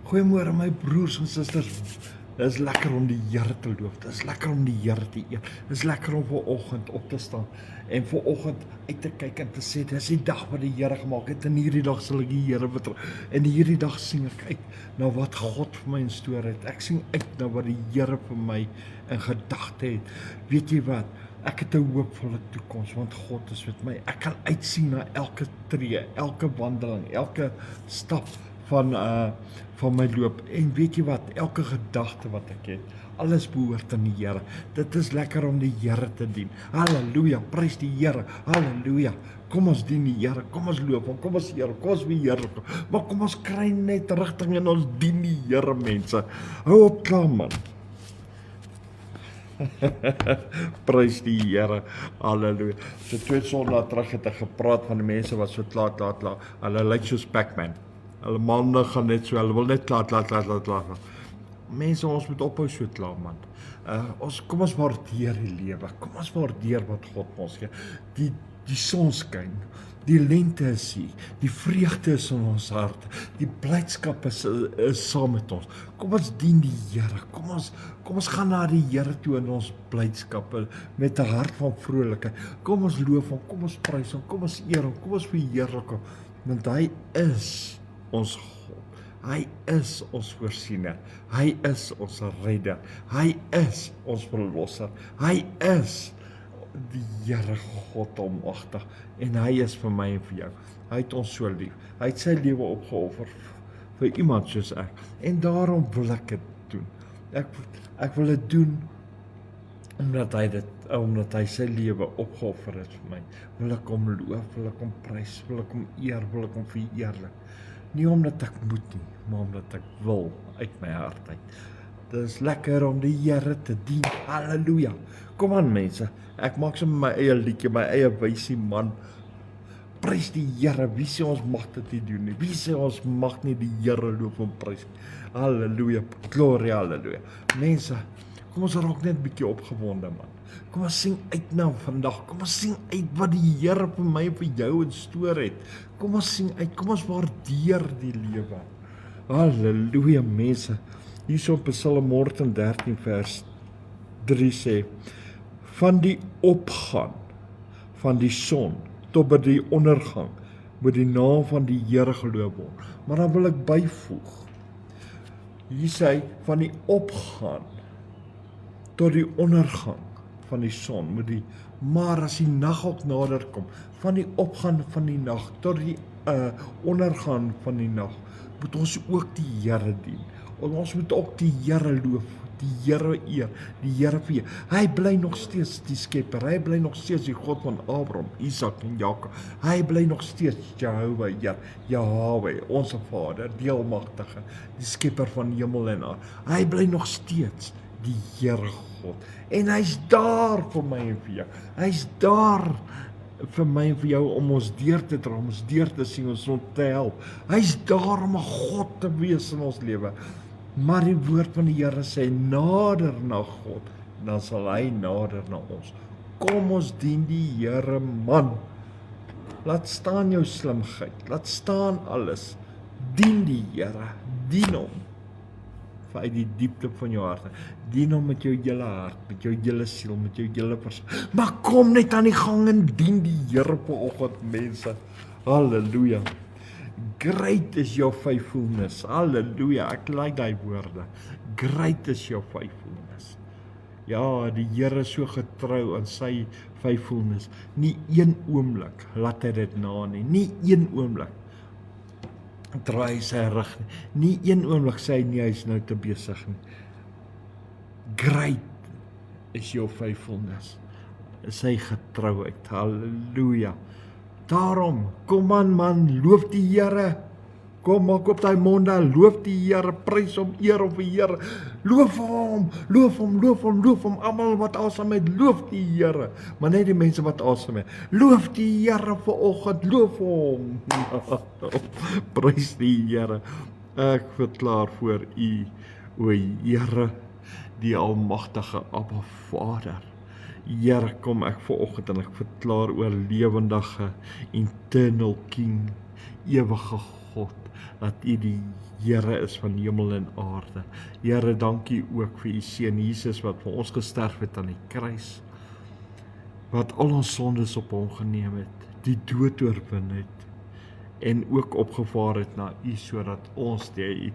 Goeiemôre my broers en susters. Dit is lekker om die Here te loof. Dit is lekker om die Here te eer. Dit is lekker om vooroggend op te staan en vooroggend uit te kyk en te sê, dis die dag wat die Here gemaak het en hierdie dag sal ek die Here vertrou. En hierdie dag sien ek uit na wat God vir my in store het. Ek sien uit na wat die Here vir my in gedagte het. Weet jy wat? Ek het 'n hoopvolle toekoms want God is met my. Ek kan uitsien na elke tree, elke wandeling, elke stap van my loop. En weet jy wat? Elke gedagte wat ek het, alles behoort aan die Here. Dit is lekker om die Here te dien. Halleluja, prys die Here. Halleluja. Kom ons dien die Here. Kom ons loof hom. Kom ons eer hom. Kom ons beheer hom. Maar kom ons kry net rigting en ons dien die Here, mense. Hou op klaar, man. Prys die Here. Halleluja. So 2 Sondae terug het ek gepraat van die mense wat so klaar. Hulle lyk soos Pac-Man. Hulle manne gaan net so, hulle wil net klaar. Mense, ons moet ophou so klaar, man. Kom ons waardeer die lewe. Kom ons waardeer wat God ons gee. Die son skyn. Die lente is hier. Die vreugde is in ons hart. Die blydskap is saam met ons. Kom ons dien die Here. Kom ons gaan na die Here toe in ons blydskap met 'n hart van vrolikheid. Kom ons loof hom, kom ons prys hom, kom ons eer hom, kom ons verheerlik hom, want hy is ons God. Hy is ons voorsiener. Hy is ons redder. Hy is ons verlosser. Hy is die Here God almagtig en hy is vir my en vir jou. Hy het ons so lief. Hy het sy lewe opgeoffer vir iemand soos ek. En daarom wil ek dit doen. Ek wil dit doen omdat hy sy lewe opgeoffer het vir my. Wil ek hom loof, wil ek hom prys, wil ek hom eer, wil ek hom verheerlik. Nie omdat ek moet nie, maar omdat ek wil uit my hart uit. Dit is lekker om die Here te dien. Halleluja. Kom aan mense, ek maak so my eie liedjie, my eie wysie man. Prys die Here. Wie sê ons mag dit nie doen nie? Wie sê ons mag nie die Here loof en prys nie? Halleluja. Gloria, halleluja. Mense, kom ons raak net 'n bietjie opgewonde, man. Kom ons sing uit na vandag. Kom ons sing uit wat die Here vir my en vir jou in store het. Kom ons sing uit. Kom ons waardeer die lewe. Halleluja, mense. Hierso op Psalm 113 vers 3 sê: van die opgaan van die son tot by die ondergang moet die naam van die Here geloof word. Maar dan wil ek byvoeg. Hier sê hy van die opgaan tot die ondergang van die son moet die, maar as die nag ook nader kom, van die opgaan van die nag tot die ondergaan van die nag, moet ons ook die Here dien. Ons moet ook die Here loof, die Here eer, die Here vereer. Hy bly nog steeds die skepper, hy bly nog steeds die God van Abraham, Isak en Jakob. Hy bly nog steeds Jehovah, Yahweh, ons Vader, die Almagtige, die skepper van hemel en aarde. Hy bly nog steeds die Here God. En hy's daar vir my en vir jou. Hy's daar vir my en vir jou om ons deur te dra, om ons deur te sien, ons te help. Hy's daar om 'n God te wees in ons lewe. Maar die woord van die Here sê, nader na God, dan sal hy nader na ons. Kom ons dien die Here, man. Laat staan jou slimheid, laat staan alles. Dien die Here, dien hom. Uit die diepte van jou hart. Dien hom met jou hele hart, met jou hele siel, met jou hele persoon. Maar kom net aan die gang en dien die Here vanoggend, mense. Halleluja. Great is your faithfulness. Halleluja. Ek like daai woorde. Great is your faithfulness. Ja, die Here is so getrou aan sy faithfulness. Nie een oomblik laat hy dit na nie. Nie een oomblik draai sy rug nie. Nie een oomblik sê hy nie, hy is nou te besig nie. Great is your faithfulness. Is sy getrouheid. Halleluja. Daarom, kom aan man, loof die Here. Kom, maak op daai monde, loof die Here, prys hom, eer hom, verheer. Loof hom, loof hom, loof hom, loof hom. Almal wat asem het, loof die Here. Maar net die mense wat asem het. Loof die Here vanoggend, loof hom. Prys die Here. Ek verklaar voor U, o Here, die almagtige Abba Vader. Here, kom ek vanoggend en ek verklaar oor lewendige, eternal King, ewige God. dat U die Here is van hemel en aarde. Here, dankie ook vir U seun Jesus wat vir ons gesterf het aan die kruis, wat al ons sondes op hom geneem het, die dood oorwin het, en ook opgevaar het na U, sodat ons die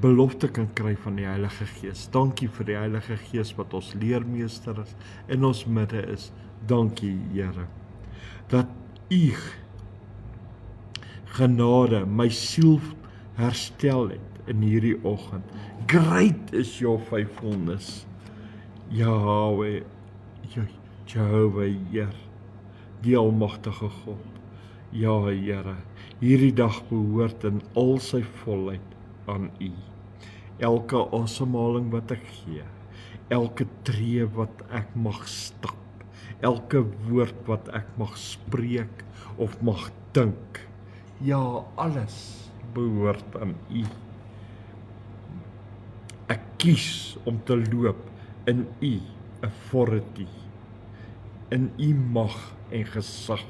belofte kan kry van die Heilige Gees. Dankie vir die Heilige Gees wat ons leermeester is, in ons midde is. Dankie, Here, dat U genade my siel herstel het in hierdie oggend. Great is your faithfulness, Yahweh, Jehovah, Heer, die almagtige God. Ja, Here, hierdie dag behoort in al sy volheid aan U. Elke asemhaling wat ek gee, elke tree wat ek mag stap, elke woord wat ek mag spreek of mag dink, ja, alles behoort aan U. Ek kies om te loop in U authority, in U mag en gesag,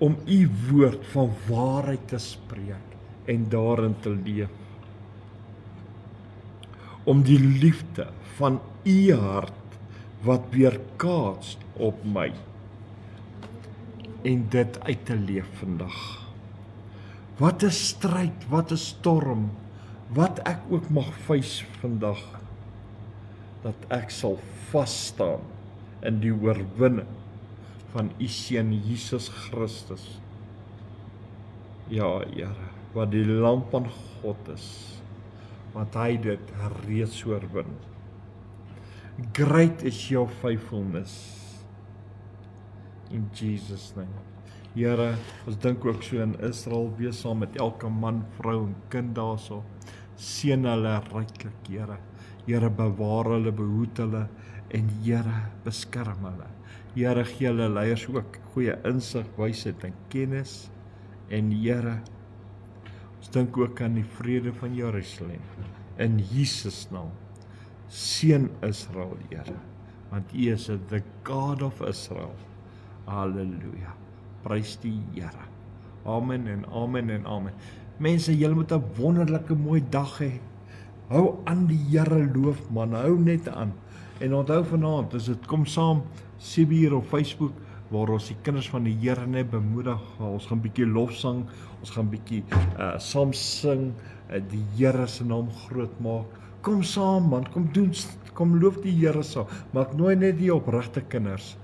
om U woord van waarheid te spreek en daarin te leef. Om die liefde van U hart wat weerkaats op my en dit uit te leef vandag. Wat 'n stryd, wat 'n storm, wat ek ook mag face vandag, dat ek sal vas staan in die oorwinning van U seun Jesus Christus. Ja, Here, wat die lam van God is, want hy dit reeds oorwin. Great is your faithfulness. In Jesus' name. Here, ons dink ook so in Israel, wees saam met elke man, vrou en kind daarso. Seën hulle ryklik, Here. Here, bewaar hulle, behoed hulle en Here, beskerm hulle. Here, gee hulle leiers ook goeie insig, wysheid en kennis. En Here, ons dink ook aan die vrede van Jerusalem. In Jesus naam. Seën Israel, Here, want U is the God of Israel. Halleluja. Prys die Here. Amen en amen en amen. Mense, julle moet 'n wonderlike mooi dag hê. Hou aan die Here loof, man. Hou net aan. En onthou vanaand, as dit kom saam 7uur op Facebook, waar ons die kinders van die Here net bemoedig. Ons gaan 'n bietjie lofsang, ons gaan 'n bietjie saam sing, die Here se naam groot maak. Kom saam, man, kom loof die Here saam. Maar ek nooi net die opregte kinders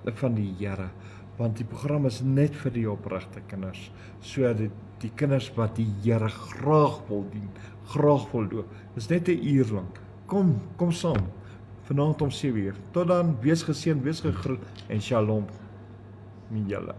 van die Here, want die program is net vir die opregte kinders, so die kinders wat die Here graag wil dien, graag wil loof. Dis net 'n uur lank. Kom saam, vanaand om 7uur. Tot dan, wees geseën, wees gegroet en shalom met julle.